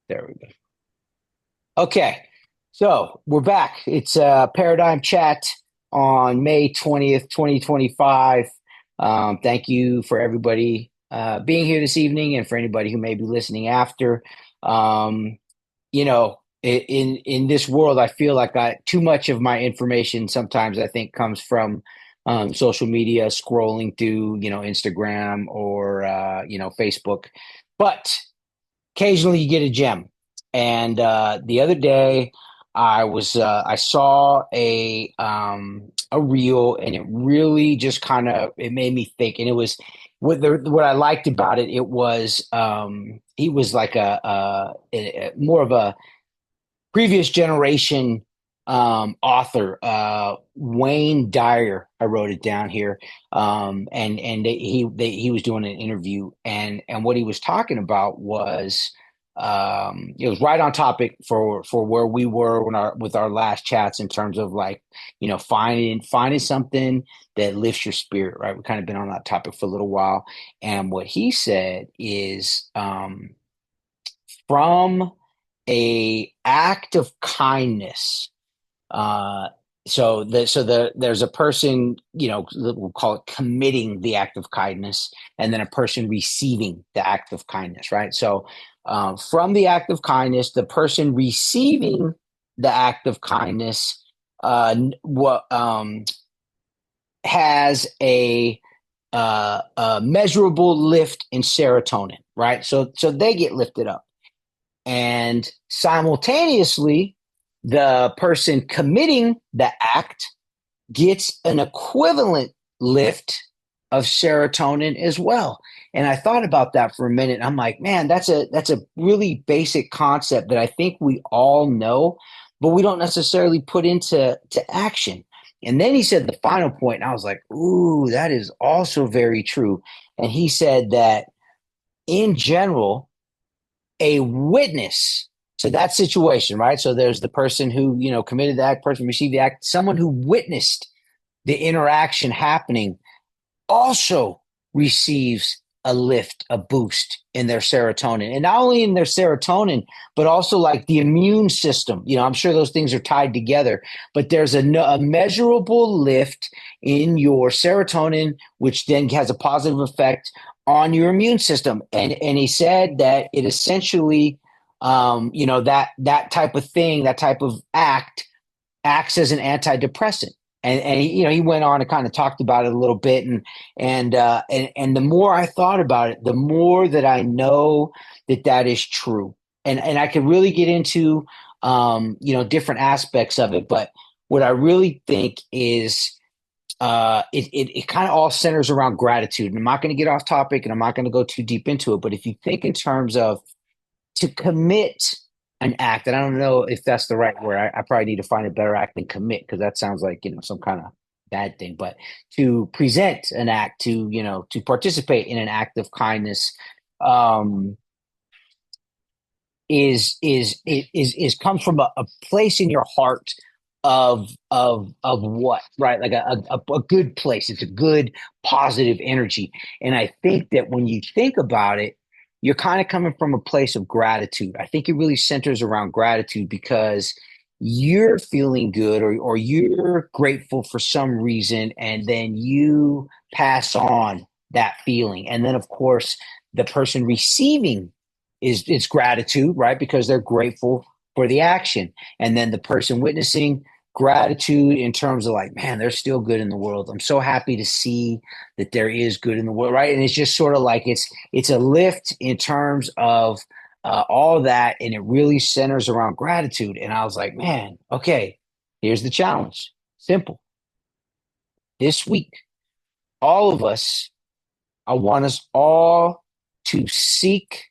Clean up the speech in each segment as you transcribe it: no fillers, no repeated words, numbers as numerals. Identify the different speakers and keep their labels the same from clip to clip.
Speaker 1: There we go. Okay, so we're back. It's Paradigm Chat on May 20th, 2025. Thank you for everybody being here this evening and for anybody who may be listening after. Um, in this world, I feel like too much of my information sometimes I think comes from social media, scrolling through, Instagram or Facebook. But occasionally you get a gem. And the other day, I saw a reel, and it really just kind of it made me think. And it was what I liked about it. It was he was like more of a previous generation author, Wayne Dyer. I wrote it down here, he was doing an interview, and what he was talking about was it was right on topic for where we were with our last chats in terms of like finding something that lifts your spirit. Right, we've kind of been on that topic for a little while, and what he said is from a act of kindness. Uh, there's a person, we'll call it committing the act of kindness, and then a person receiving the act of kindness, right? So, from the act of kindness, the person receiving the act of kindness, what has a measurable lift in serotonin, right? So they get lifted up. And simultaneously, the person committing the act gets an equivalent lift of serotonin as well. And I thought about that for a minute. I'm like, man, that's a really basic concept that I think we all know, but we don't necessarily put into action. And then he said the final point, and I was like, ooh, that is also very true. And he said that in general, a witness to that situation, right? So there's the person who, committed the act, person received the act, someone who witnessed the interaction happening also receives a lift, a boost in their serotonin. And not only in their serotonin, but also like the immune system. I'm sure those things are tied together, but there's a measurable lift in your serotonin, which then has a positive effect on your immune system. And he said that it essentially, that type of thing, that type of act acts as an antidepressant. And he went on and kind of talked about it a little bit, and the more I thought about it, the more that I know that is true, and I could really get into different aspects of it, but what I really think is it kind of all centers around gratitude. And I'm not going to get off topic, and I'm not going to go too deep into it, but if you think in terms of to commit an act, and I don't know if that's the right word. I probably need to find a better act than commit, because that sounds like some kind of bad thing. But to present an act, to participate in an act of kindness, um, is comes from a place in your heart of what, right? Like a good place. It's a good positive energy, and I think that when you think about it, you're kind of coming from a place of gratitude. I think it really centers around gratitude because you're feeling good, or you're grateful for some reason, and then you pass on that feeling. And then of course the person receiving is it's gratitude, right? Because they're grateful for the action. And then the person witnessing, gratitude in terms of like, man, there's still good in the world. I'm so happy to see that there is good in the world, right? And it's just sort of like it's a lift in terms of all that, and it really centers around gratitude. And I was like, man, okay, here's the challenge. Simple. This week, all of us, I want us all to seek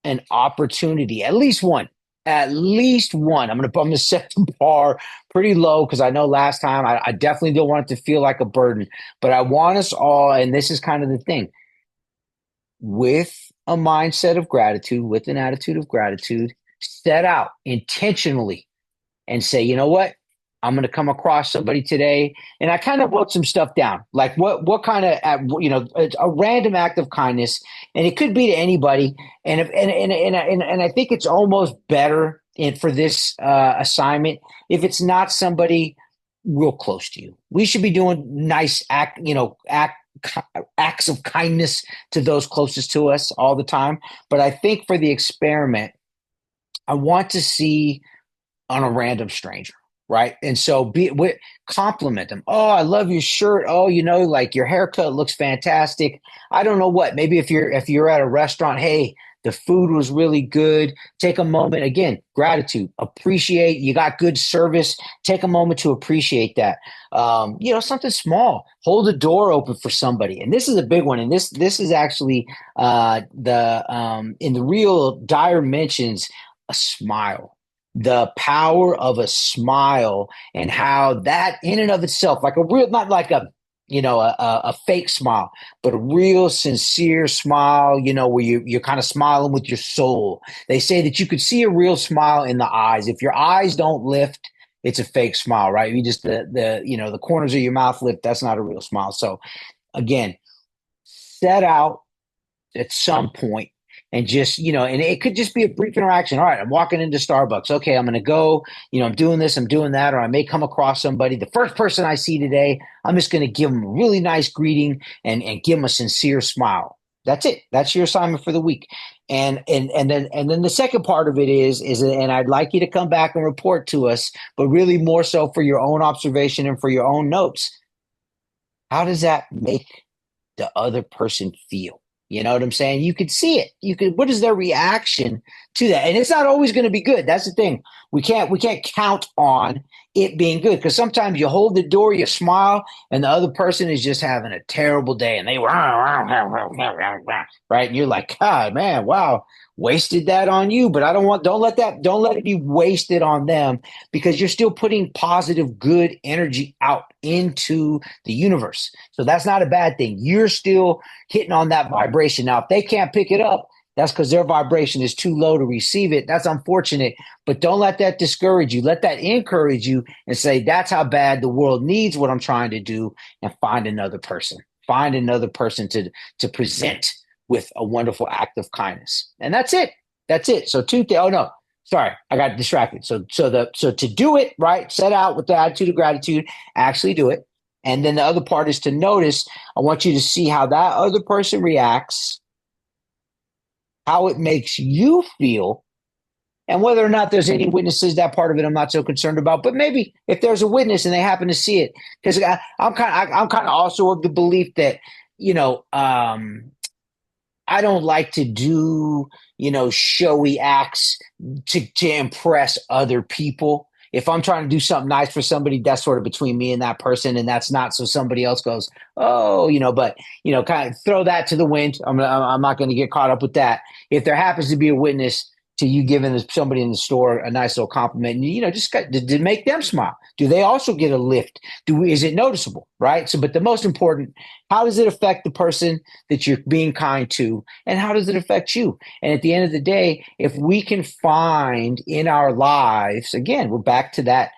Speaker 1: an opportunity, at least one. I'm gonna set the bar pretty low, because I know last time I definitely don't want it to feel like a burden, but I want us all, and this is kind of the thing, with a mindset of gratitude, with an attitude of gratitude, set out intentionally and say, you know what? I'm going to come across somebody today, and I kind of wrote some stuff down, like what kind of it's a random act of kindness, and it could be to anybody. And if and I think it's almost better for this assignment if it's not somebody real close to you. We should be doing nice acts of kindness to those closest to us all the time. But I think for the experiment, I want to see on a random stranger, right? And so compliment them. Oh, I love your shirt. Oh, like your haircut looks fantastic. I don't know what. Maybe if you're at a restaurant, hey, the food was really good. Take a moment again, gratitude, appreciate. You got good service. Take a moment to appreciate that. Something small. Hold the door open for somebody. And this is a big one. And this is actually the in the real Dyer mentions a smile, the power of a smile, and how that in and of itself, like a real, not like a fake smile, but a real sincere smile, where you're kind of smiling with your soul. They say that you could see a real smile in the eyes. If your eyes don't lift, it's a fake smile, right? You just the corners of your mouth lift, that's not a real smile. So again, set out at some point and just, and it could just be a brief interaction. All right, I'm walking into Starbucks. Okay, I'm going to go, I'm doing this, I'm doing that, or I may come across somebody. The first person I see today, I'm just going to give them a really nice greeting and give them a sincere smile. That's it. That's your assignment for the week. And then the second part of it is, and I'd like you to come back and report to us, but really more so for your own observation and for your own notes. How does that make the other person feel? You know what I'm saying? You could see it. What is their reaction to that? And it's not always going to be good. That's the thing. We can't count on it being good, because sometimes you hold the door, you smile, and the other person is just having a terrible day, and they right, and you're like, God, man, wow, wasted that on you. But don't let it be wasted on them, because you're still putting positive, good energy out into the universe. So that's not a bad thing. You're still hitting on that vibration. Now, if they can't pick it up, that's because their vibration is too low to receive it. That's unfortunate, but don't let that discourage you. Let that encourage you and say, that's how bad the world needs what I'm trying to do, and find another person. Find another person to present with a wonderful act of kindness. And that's it. That's it. So oh no, sorry, I got distracted. So to do it, right, set out with the attitude of gratitude, actually do it. And then the other part is to notice. I want you to see how that other person reacts, how it makes you feel, and whether or not there's any witnesses. That part of it I'm not so concerned about. But maybe if there's a witness and they happen to see it, because I'm kind of also of the belief that I don't like to do showy acts to impress other people. If I'm trying to do something nice for somebody, that's sort of between me and that person, and that's not so somebody else goes, oh, but kind of throw that to the wind. I'm not going to get caught up with that. If there happens to be a witness to you giving somebody in the store a nice little compliment, and just to make them smile. Do they also get a lift? Is it noticeable, right? So, but the most important, how does it affect the person that you're being kind to, and how does it affect you? And at the end of the day, if we can find in our lives, again, we're back to that.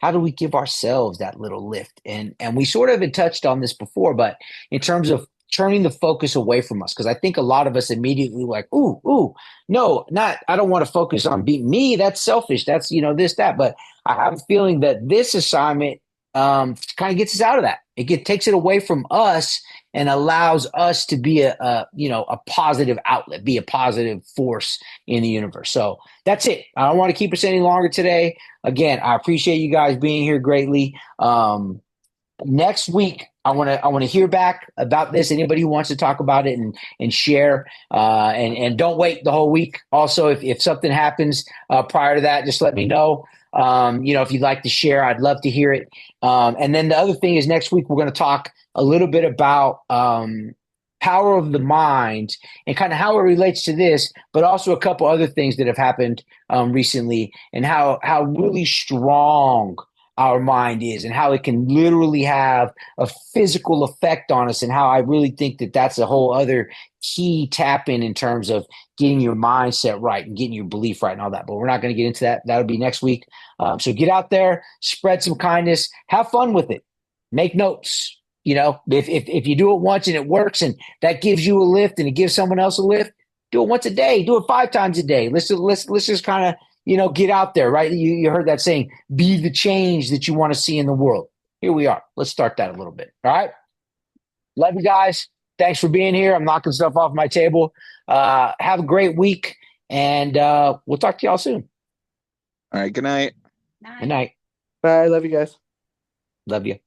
Speaker 1: How do we give ourselves that little lift? And we sort of had touched on this before, but in terms of turning the focus away from us, because I think a lot of us immediately like, ooh, no, not, I don't want to focus on being me. That's selfish. That's, this, that. But I have a feeling that this assignment kind of gets us out of that. Takes it away from us and allows us to be a positive outlet, be a positive force in the universe. So that's it. I don't want to keep us any longer today. Again, I appreciate you guys being here greatly. Next week, I want to hear back about this. Anybody who wants to talk about it and share, and don't wait the whole week. Also, if something happens prior to that, just let me know. If you'd like to share, I'd love to hear it. And then the other thing is, next week we're going to talk a little bit about power of the mind and kind of how it relates to this, but also a couple other things that have happened recently, and how really strong our mind is and how it can literally have a physical effect on us, and how I really think that that's a whole other key tap in terms of getting your mindset right and getting your belief right and all that. But we're not going to get into that. That'll be next week. So get out there, spread some kindness, have fun with it, make notes. You know, if you do it once and it works and that gives you a lift and it gives someone else a lift, do it once a day, do it 5 times a day. Let's just kind of, get out there, right? You heard that saying, be the change that you want to see in the world. Here we are. Let's start that a little bit. All right. Love you guys. Thanks for being here. I'm knocking stuff off my table. Have a great week, and we'll talk to y'all soon.
Speaker 2: All right, good night.
Speaker 1: Good night.
Speaker 3: Bye. Love you guys.
Speaker 1: Love you.